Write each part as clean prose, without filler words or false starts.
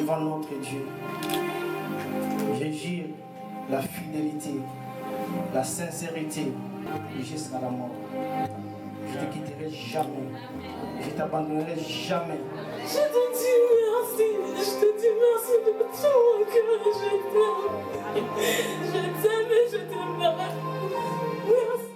devant notre Dieu. Je jure la fidélité, la sincérité jusqu'à la mort. Je ne te quitterai jamais. Je ne t'abandonnerai jamais. Je te dis merci. Je te dis merci de tout mon cœur. Je t'aime et je t'aimerai. Merci.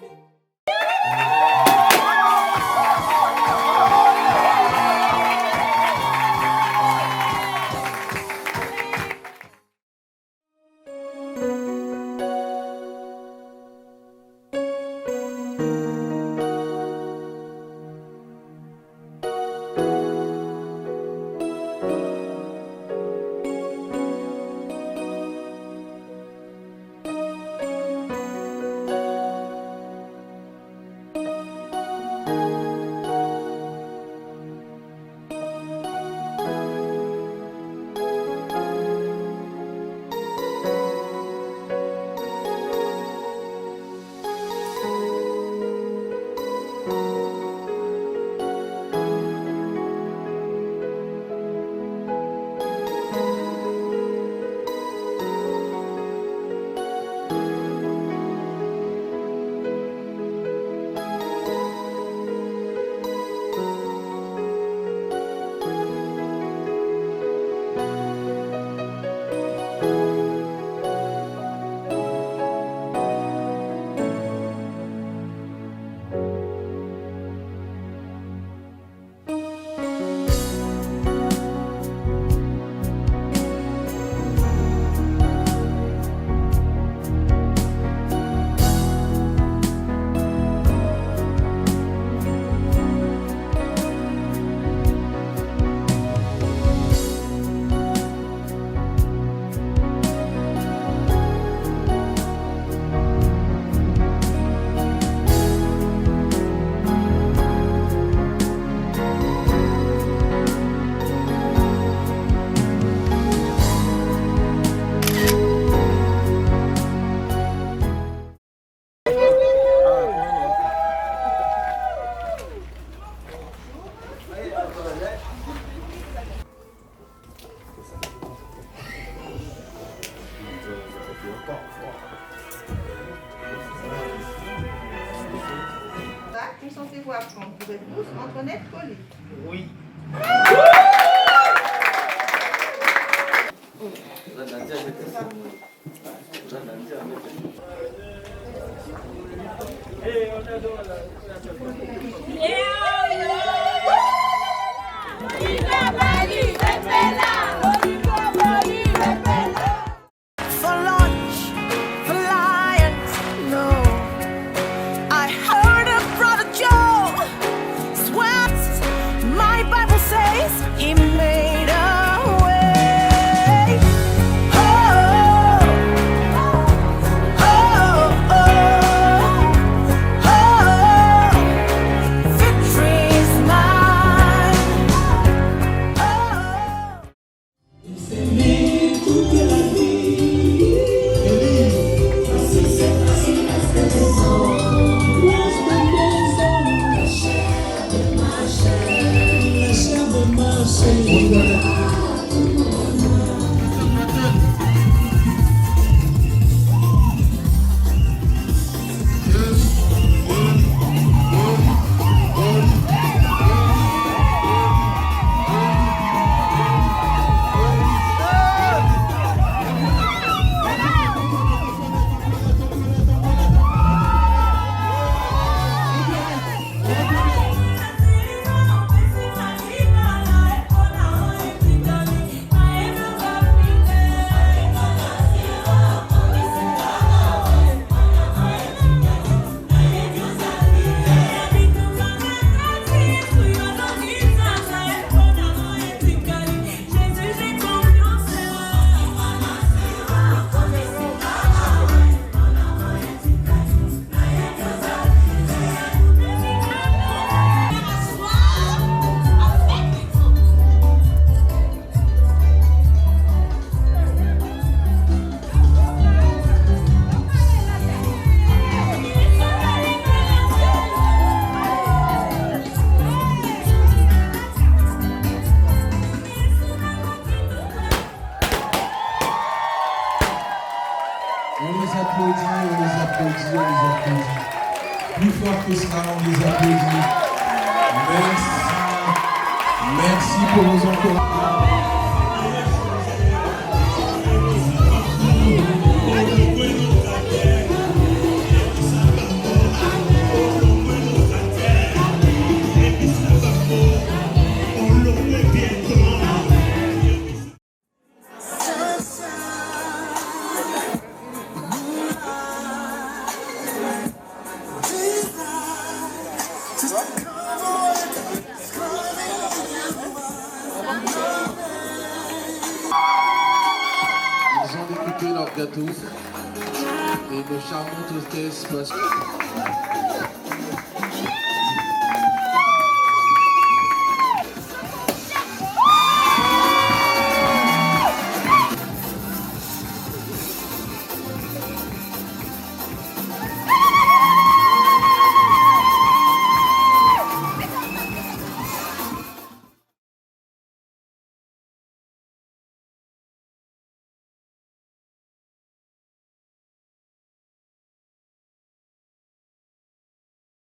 Consentez-vous à prendre pour épouse Antoinette Collet? Oui. My Plus fort que cela, on les applaudit. Merci. Merci pour vos encouragements. Ils ont découpé leur gâteau et nos charmantes hôtesses passent.